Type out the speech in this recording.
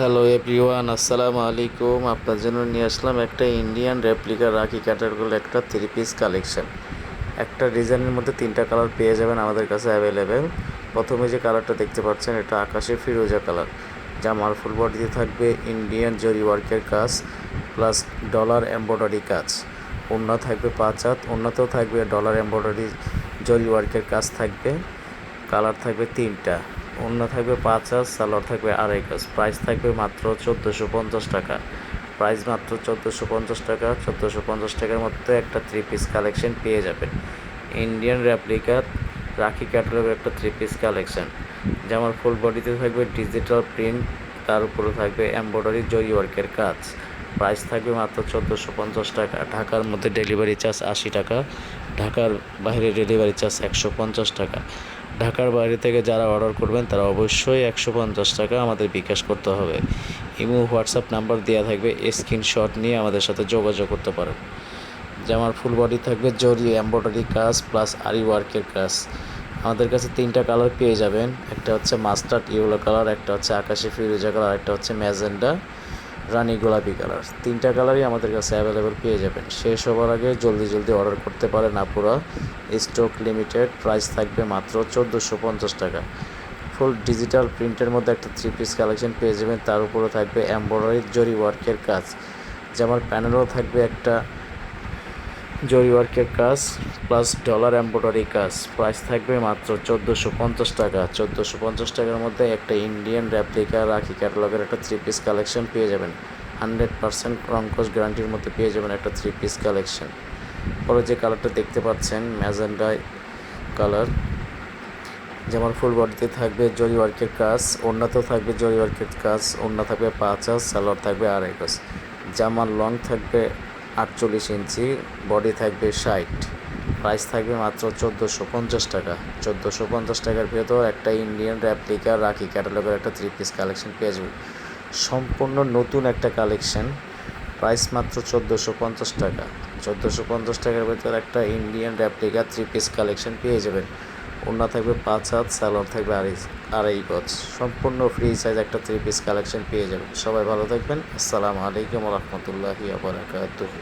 Hello everyone, আসসালামু আলাইকুম। আপনার জন্য নিয়ে আসলাম একটা ইন্ডিয়ান রেপ্লিকা রাখি ক্যাটাগরির একটা 3 পিস কালেকশন। একটা ডিজাইনের মধ্যে 3টা কালার পেয়ে যাবেন আমাদের কাছে অ্যাভেলেবেল। প্রথমে যে কালারটা দেখতে পাচ্ছেন এটা আকাশি ফিরোজা কালার। জামার ফুল বডিতে থাকবে ইন্ডিয়ান জরি ওয়ার্কের কাজ প্লাস ডলার এমব্রয়ডারি কাজ। ওড়না থাকবে 5 হাত, ওড়নাতেও থাকবে ডলার এমব্রয়ডারি জরি ওয়ার্কের কাজ থাকবে। কালার থাকবে 3টা, ওড়না থাকবে 5 হাত, সালোয়ার থাকবে 2.5 গজ। প্রাইস থাকবে মাত্র 1450 টাকা। প্রাইস মাত্র 1450 টাকা। 1450 টাকার মধ্যে একটা 3 পিস কালেকশন পেয়ে যাবেন। ইন্ডিয়ান রেপ্লিকা রাখি ক্যাটালগের একটা 3 পিস কালেকশন। জামার ফুল বডিতে থাকবে ডিজিটাল প্রিন্ট, তার উপরে থাকবে এমব্রয়ডারি জরি ওয়ার্কের কাজ। প্রাইস থাকবে মাত্র 1450 টাকা। ঢাকার মধ্যে ডেলিভারি চার্জ 80 টাকা, ঢাকার বাইরে ডেলিভারি চার্জ 150 টাকা। ঢাকার বাইরে থেকে যারা অর্ডার করবেন তারা অবশ্যই 150 টাকা আমাদের বিকাশ করতে হবে। ইমো হোয়াটসঅ্যাপ নাম্বার দেওয়া থাকবে, স্ক্রিনশট নিয়ে আমাদের সাথে যোগাযোগ করতে পারেন। জামার ফুল বডি থাকবে জরি এমব্রয়ডারি কাজ প্লাস আরি ওয়ার্কের কাজ। আমাদের কাছে 3টা কালার পেয়ে যাবেন, একটা হচ্ছে মাস্টার্ড ইয়েলো কালার, একটা হচ্ছে আকাশি ফিরোজা কালার, একটা হচ্ছে ম্যাজেন্ডা রানী গোলাপি কালার। 3টা কালারই আমাদের কাছে অ্যাভেলেবেল পেয়ে যাবেন। শেষ হওয়ার আগে জলদি অর্ডার করতে পারেন আপুরা, স্টক লিমিটেড। প্রাইস থাকবে মাত্র 1450 টাকা। ফুল ডিজিটাল প্রিন্টের মধ্যে একটা 3 পিস কালেকশন পেয়ে যাবেন, তার উপরে থাকবে এমব্রয়ডারি জরি ওয়ার্কের কাজ। যেমন প্যানেলও থাকবে একটা জরি ওয়ার্কের কাজ প্লাস ডলার এমব্রয়ডারি কাজ। প্রাইস থাকবে মাত্র 1450 টাকা। 1450 টাকার মধ্যে একটা ইন্ডিয়ান রেপ্লিকা রাখি ক্যাটালগের একটা 3 পিস কালেকশন পেয়ে যাবেন। 100% রংকশ গ্যারান্টির মধ্যে পেয়ে যাবেন একটা 3 পিস কালেকশন। পরে যে কালারটা দেখতে পাচ্ছেন ম্যাজেন্ডা কালার। যেমন ফুল বডিতে থাকবে জরি ওয়ার্কের কাজ, ওড়নাতেও থাকবে জরি ওয়ার্কের কাজ। ওড়না থাকবে 5 হাত, সালোয়ার থাকবে 2.5 গজ। জামার লং থাকবে 48 ইঞ্চি, বডি থাকবে 60। প্রাইস থাকবে মাত্র 1450 টাকা। 1450 টাকার ভেতর একটা ইন্ডিয়ান রেপ্লিকা রাখি ক্যাটালগের একটা 3 পিস কালেকশন পেয়ে যাবেন। সম্পূর্ণ নতুন একটা কালেকশন। প্রাইস মাত্র 1450 টাকা। 1450 টাকার ভেতর একটা ইন্ডিয়ান রেপ্লিকা 3 পিস কালেকশন পেয়ে যাবেন। ওড়না থাকবে 5 হাত, সালোয়ার থাকবে 2.5 গজ। সম্পূর্ণ ফ্রি সাইজ একটা 3 পিস কালেকশন পেয়ে যাবেন। সবাই ভালো থাকবেন। আসসালামু আলাইকুম ওয়া রাহমাতুল্লাহি ওয়া বারাকাতুহু।